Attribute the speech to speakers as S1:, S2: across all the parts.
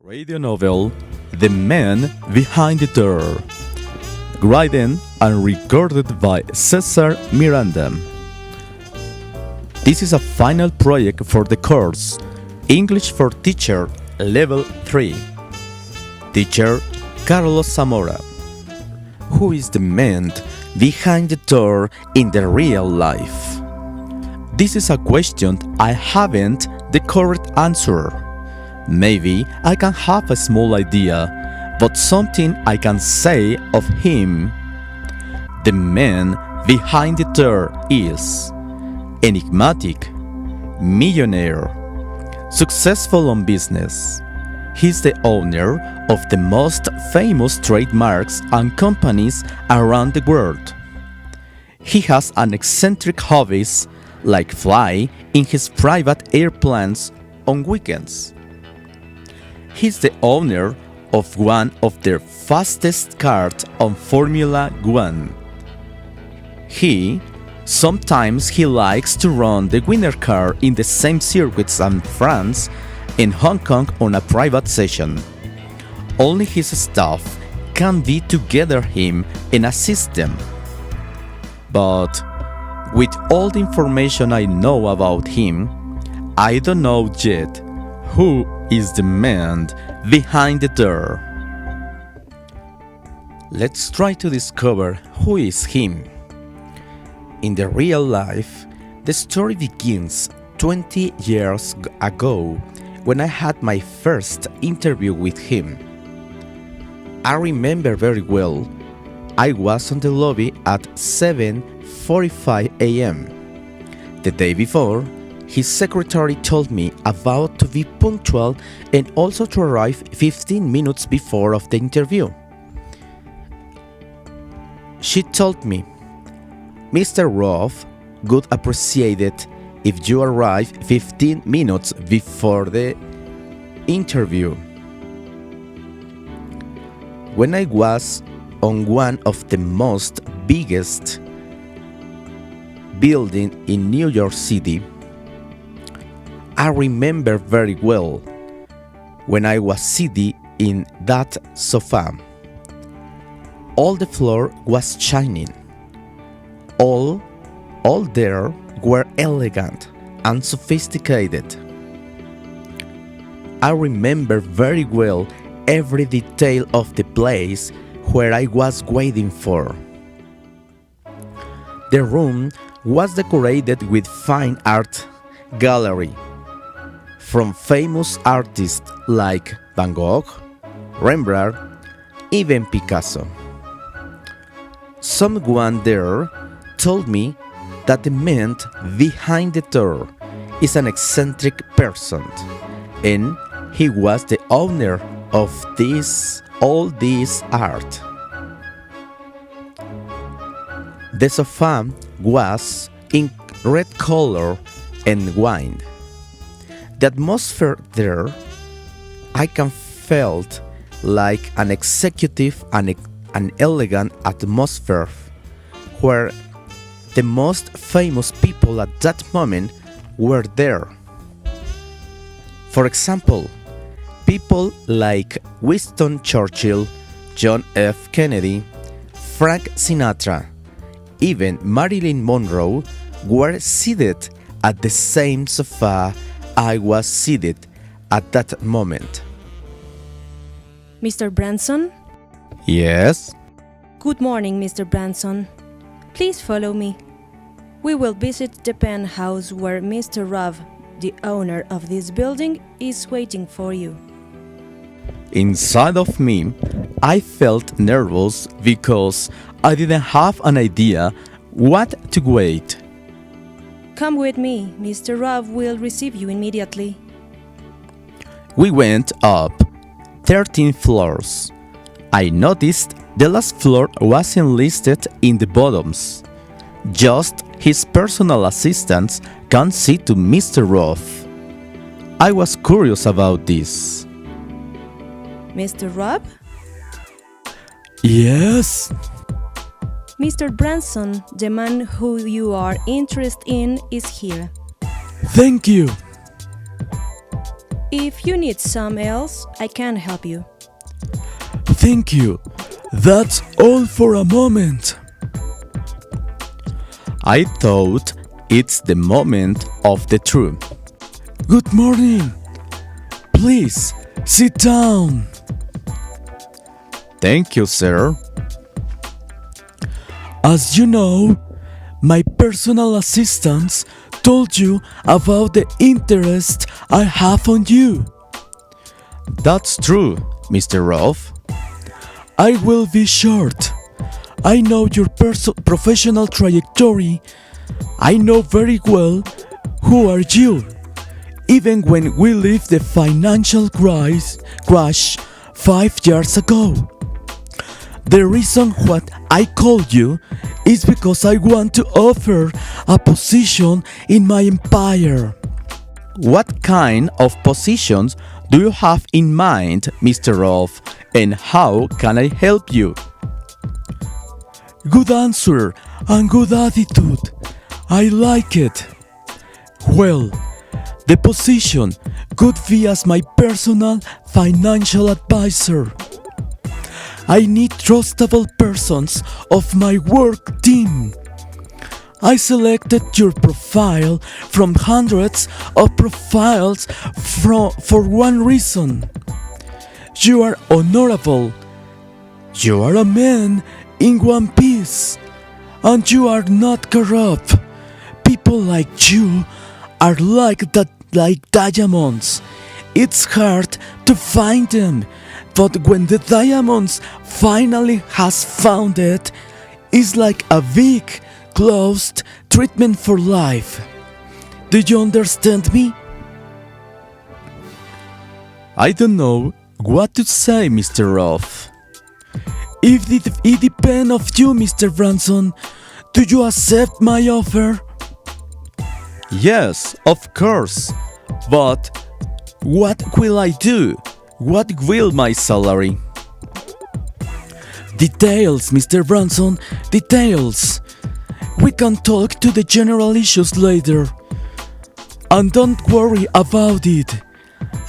S1: Radio novel The Man Behind the Door, written and recorded by César Miranda. This is a final project for the course English for Teacher Level 3. Teacher Carlos Zamora. Who is the man behind the door in the real life? This is a question I haven't the correct answer. Maybe I can have a small idea, but something I can say of him. The man behind the door is enigmatic, millionaire, successful on business. He's the owner of the most famous trademarks and companies around the world. He has an eccentric hobbies like fly in his private airplanes on weekends. He's the owner of one of the fastest cars on Formula One. Sometimes he likes to run the winner car in the same circuits as France and Hong Kong on a private session. Only his staff can be together him and assist them. But with all the information I know about him, I don't know yet who is the man behind the door. Let's try to discover who is him. In the real life, the story begins 20 years ago when I had my first interview with him. I remember very well, I was on the lobby at 7:45 a.m. The day before, his secretary told me about to be punctual and also to arrive 15 minutes before of the interview. She told me, Mr. Roth would appreciate it if you arrive 15 minutes before the interview. When I was on one of the most biggest building in New York City, I remember very well when I was sitting in that sofa. All the floor was shining. All there were elegant and sophisticated. I remember very well every detail of the place where I was waiting for. The room was decorated with fine art gallery from famous artists like Van Gogh, Rembrandt, even Picasso. Someone there told me that the man behind the door is an eccentric person, and he was the owner of all this art. The sofa was in red color and wine. The atmosphere there, I can felt like an executive and an elegant atmosphere where the most famous people at that moment were there. For example, people like Winston Churchill, John F. Kennedy, Frank Sinatra, even Marilyn Monroe were seated at the same sofa I was seated at that moment.
S2: Mr. Branson?
S1: Yes?
S2: Good morning, Mr. Branson. Please follow me. We will visit the penthouse where Mr. Roth, the owner of this building, is waiting for you.
S1: Inside of me, I felt nervous because I didn't have an idea what to wait.
S2: Come with me. Mr. Roth will receive you immediately.
S1: We went up 13 floors. I noticed the last floor wasn't listed in the bottoms. Just his personal assistants can see to Mr. Roth. I was curious about this.
S2: Mr. Roth?
S1: Yes?
S2: Mr. Branson, the man who you are interested in, is here.
S1: Thank you.
S2: If you need some else, I can help you.
S1: Thank you. That's all for a moment. I thought it's the moment of the truth. Good morning. Please sit down. Thank you, sir. As you know, my personal assistant told you about the interest I have on you. That's true, Mr. Rolf. I will be short. I know your professional trajectory. I know very well who are you. Even when we left the financial crash 5 years ago. The reason what I called you is because I want to offer a position in my empire. What kind of positions do you have in mind, Mr. Rolf, and how can I help you? Good answer and good attitude. I like it. Well, the position could be as my personal financial advisor. I need trustable persons of my work team. I selected your profile from hundreds of profiles for one reason. You are honorable. You are a man in one piece. And you are not corrupt. People like you are like diamonds. It's hard to find them. But when the diamonds finally has found it, it's like a big, closed treatment for life. Do you understand me? I don't know what to say, Mr. Rolf. If it depends on you, Mr. Branson, do you accept my offer? Yes, of course. But what will I do? What will my salary? Details, Mr. Branson, details. We can talk to the general issues later. And don't worry about it.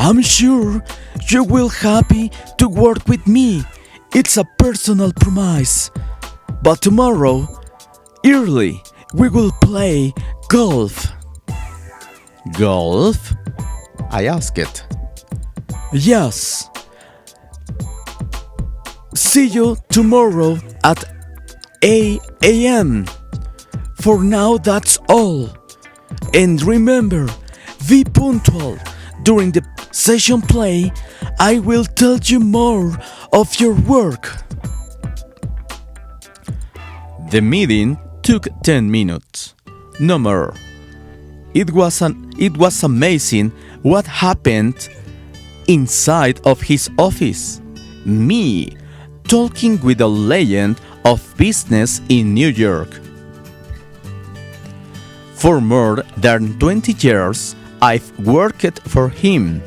S1: I'm sure you will happy to work with me. It's a personal promise. But tomorrow, early, we will play golf. Golf? I asked. Yes. See you tomorrow at 8 a.m. For now, that's all. And remember, be punctual. During the session play, I will tell you more of your work. The meeting took 10 minutes. No more. It was amazing what happened inside of his office. Me talking with a legend of business in New York. For more than 20 years, I've worked for him.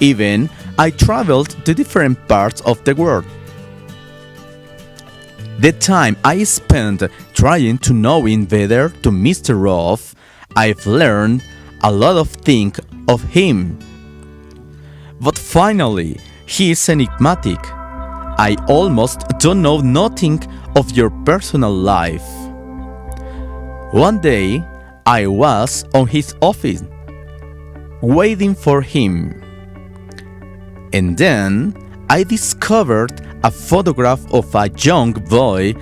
S1: Even I traveled to different parts of the world. The time I spent trying to know him better to Mr. Rolf, I've learned a lot of things of him. But finally, he is enigmatic. I almost don't know nothing of your personal life. One day, I was on his office, waiting for him. And then, I discovered a photograph of a young boy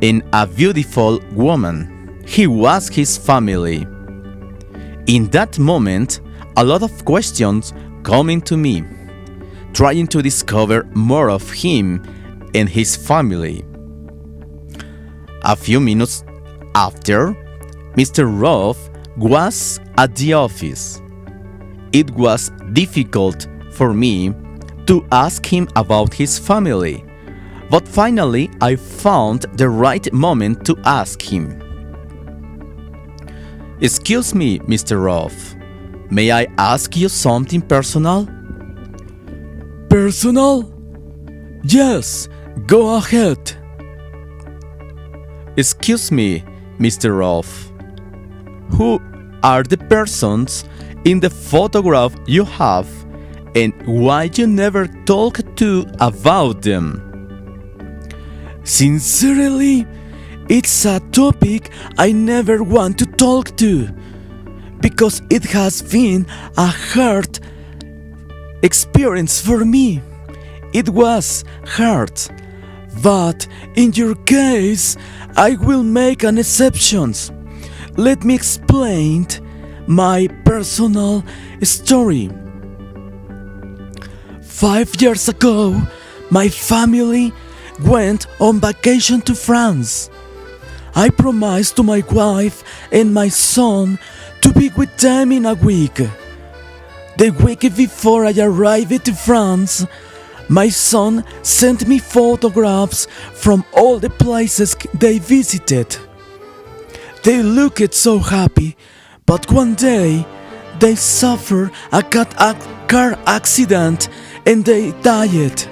S1: and a beautiful woman. He was his family. In that moment, a lot of questions coming to me, trying to discover more of him and his family. A few minutes after, Mr. Rolf was at the office. It was difficult for me to ask him about his family, but finally I found the right moment to ask him. Excuse me, Mr. Rolf, may I ask you something personal? Personal? Yes, go ahead. Excuse me, Mr. Rolf. are the persons in the photograph you have and why you never talk to about them? Sincerely, it's a topic I never want to talk to because it has been a hard experience for me. It was hard, but in your case, I will make an exception. Let me explain my personal story. 5 years ago, my family went on vacation to France. I promised to my wife and my son to be with them in a week. The week before I arrived to France, my son sent me photographs from all the places they visited. They looked so happy, but one day they suffered a car accident and they died.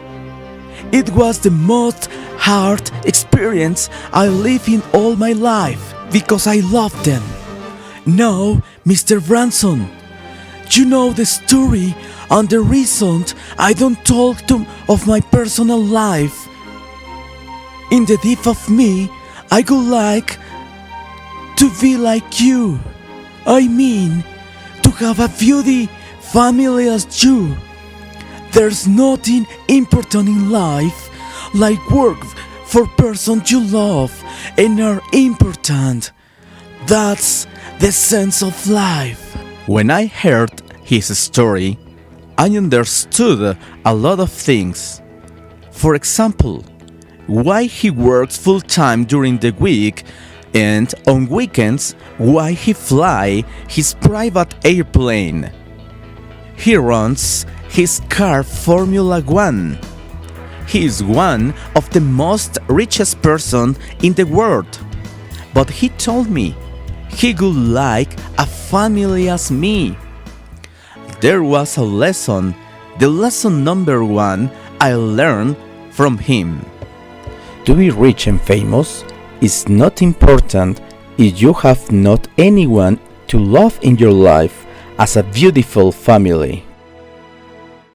S1: It was the most hard experience I lived in all my life because I loved them. Now, Mr. Branson, you know the story and the reason I don't talk of my personal life. In the deep of me, I would like to be like you. I mean, to have a beauty family as you. There's nothing important in life like work for person you love and are important. That's the sense of life. When I heard his story, I understood a lot of things. For example, why he works full-time during the week and on weekends why he fly his private airplane. He runs his car Formula 1. He is one of the most richest person in the world. But he told me he would like a family as me. There was a lesson, the lesson number 1 I learned from him. To be rich and famous is not important if you have not anyone to love in your life as a beautiful family.